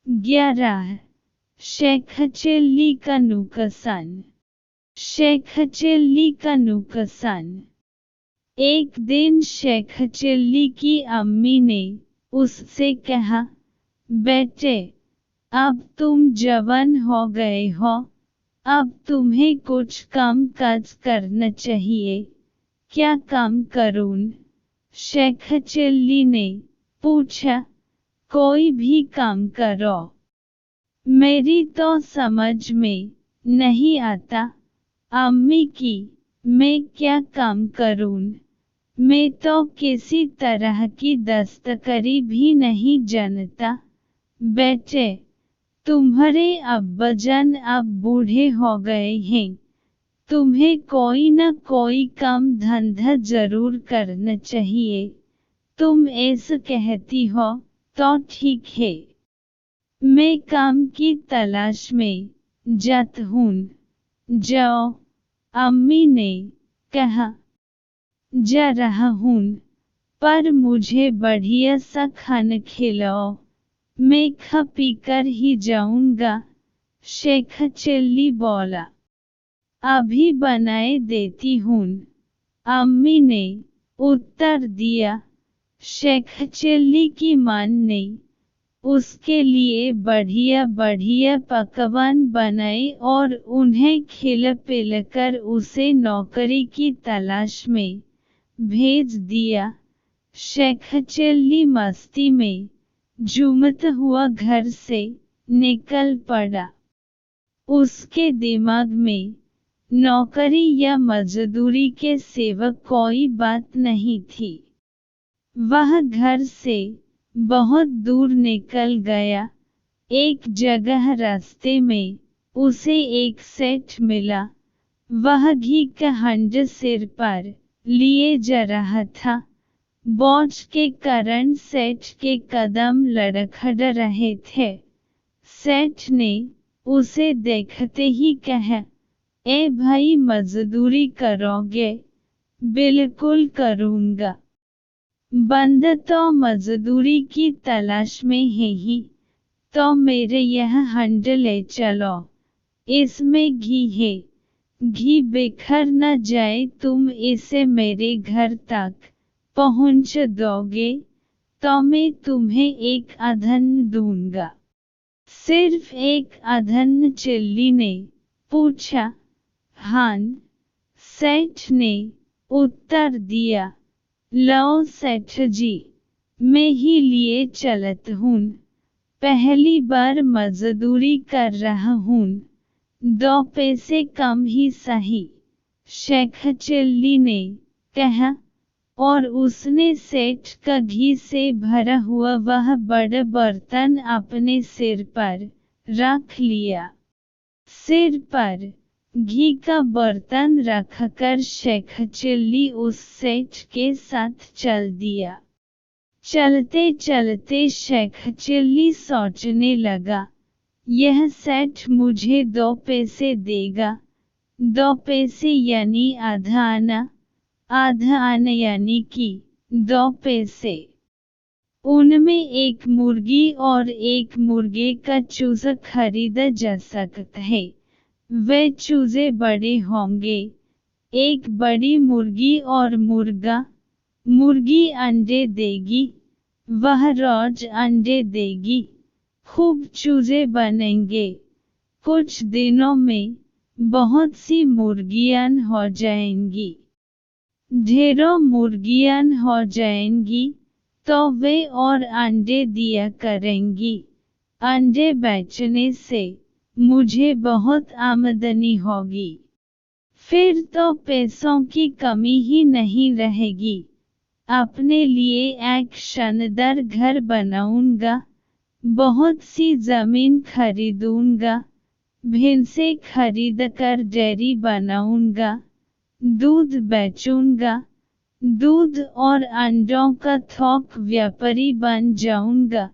11 Sheikh chilli का नुकसान। Sheikh chilli का नुकसान। एक दिन शेख चिल्ली की अम्मी ने उससे कहा, बेटे, अब तुम जवान हो गए हो, अब तुम्हें कुछ काम काज करना चाहिए। क्या काम करूं? शेख चिल्ली ने पूछा। कोई भी काम करो। मेरी तो समझ में नहीं आता अम्मी की, मैं क्या काम करूं? मैं तो किसी तरह की दस्तकारी भी नहीं जानता। बेटे, तुम्हारे अब्बाजान अब बूढ़े हो गए हैं, तुम्हें कोई न कोई काम धंधा जरूर करना चाहिए। तुम ऐसा कहती हो तो ठीक है, मैं काम की तलाश में जात हूँ। जाओ, अम्मी ने कहा। जा रहा हूँ, पर मुझे बढ़िया सा खाना खिलाओ, मैं खा पी कर ही जाऊंगा। शेख चिल्ली बोला। अभी बनाए देती हूँ, अम्मी ने उत्तर दिया। शेख चिल्ली की मां ने उसके लिए बढ़िया बढ़िया पकवान बनाए और उन्हें खिला पिलाकर उसे नौकरी की तलाश में भेज दिया। शेख चिल्ली मस्ती में झूमता हुआ घर से निकल पड़ा। उसके दिमाग में नौकरी या मजदूरी के सिवा कोई बात नहीं थी। वह घर से बहुत दूर निकल गया। एक जगह रास्ते में उसे एक सेठ मिला। वह घी का हंडा सिर पर लिए जा रहा था। बोझ के कारण सेठ के कदम लड़खड़ रहे थे। सेठ ने उसे देखते ही कहा, ए भाई, मजदूरी करोगे? बिल्कुल करूंगा। बंदा तो मजदूरी की तलाश में है ही, तो मेरे यहाँ हंडा ले चलो, इसमें घी है। घी बिखर न जाए, तुम इसे मेरे घर तक पहुँच दोगे तो मैं तुम्हें एक अधन दूंगा। सिर्फ एक अधन? चिल्ली ने पूछा। हाँ, सेठ ने उत्तर दिया। लो सेठ जी, मैं ही लिए चलत हूँ, पहली बार मजदूरी कर रहा हूँ, 2 पैसे कम ही सही। शेख चिल्ली ने कहा और उसने सेठ का घी से भरा हुआ वह बड़ा बर्तन अपने सिर पर रख लिया। सिर पर घी का बर्तन रखकर शेख चिल्ली उस सेठ के साथ चल दिया। चलते चलते शेख चिल्ली सोचने लगा, यह सेठ मुझे 2 पैसे देगा। 2 पैसे यानी आधा आना, आधा आना यानी कि 2 पैसे। उनमें एक मुर्गी और एक मुर्गे का चूजा खरीदा जा सकता है। वे चूजे बड़े होंगे, एक बड़ी मुर्गी और मुर्गा। मुर्गी अंडे देगी, वह रोज अंडे देगी, खूब चूजे बनेंगे। कुछ दिनों में बहुत सी मुर्गियां हो जाएंगी। ढेरों मुर्गियां हो जाएंगी तो वे और अंडे दिया करेंगी। अंडे बेचने से मुझे बहुत आमदनी होगी। फिर तो पैसों की कमी ही नहीं रहेगी। अपने लिए एक शानदार घर बनाऊंगा, बहुत सी जमीन खरीदूंगा, भैंसे खरीदकर डेयरी बनाऊंगा, दूध बेचूंगा, दूध और अंडों का थोक व्यापारी बन जाऊंगा,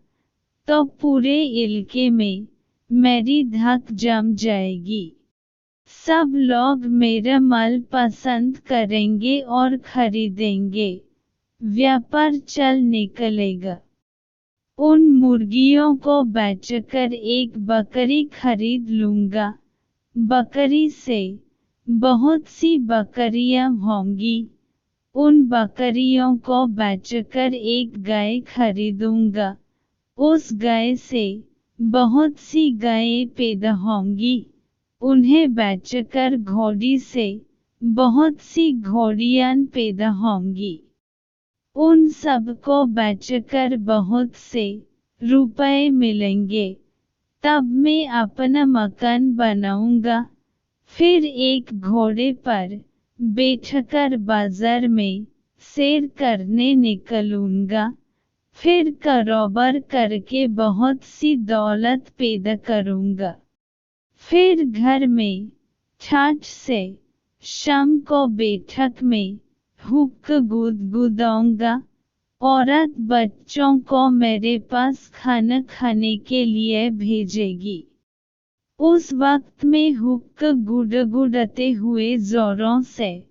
तो पूरे इलाके में मेरी धाक जम जाएगी। सब लोग मेरा माल पसंद करेंगे और खरीदेंगे, व्यापार चल निकलेगा। उन मुर्गियों को बेचकर एक बकरी खरीद लूंगा। बकरी से बहुत सी बकरियां होंगी। उन बकरियों को बेचकर एक गाय खरीदूंगा। उस गाय से बहुत सी गायें पैदा होंगी। उन्हें बेचकर घोड़ी से बहुत सी घोड़ियां पैदा होंगी। उन सब को बेचकर बहुत से रुपए मिलेंगे। तब मैं अपना मकान बनाऊंगा। फिर एक घोड़े पर बैठकर बाजार में सैर करने निकलूंगा। फिर कारोबार करके बहुत सी दौलत पैदा करूंगा। फिर घर में ठाठ से शाम को बैठक में हुक्का गुदगुदाऊंगा। औरत बच्चों को मेरे पास खाना खाने के लिए भेजेगी। उस वक्त मैं हुक्का गुदगुदाते हुए जोरों से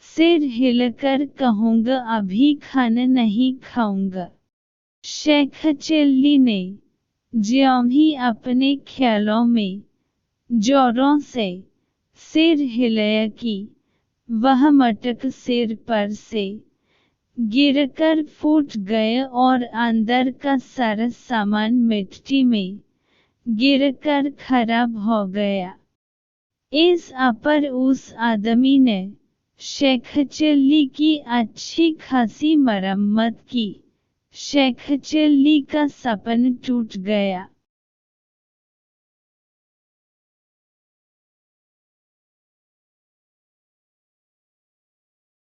सिर हिलाकर कहूंगा, अभी खाना नहीं खाऊंगा। शेख चिल्ली ने ज्यों ही अपने ख्यालों में जोरों से सिर हिलाया कि वह मटक सिर पर से गिरकर फूट गया और अंदर का सारा सामान मिट्टी में गिरकर खराब हो गया। इस पर उस आदमी ने शेख चिल्ली की अच्छी खासी मरम्मत की। शेख चिल्ली का सपना टूट गया।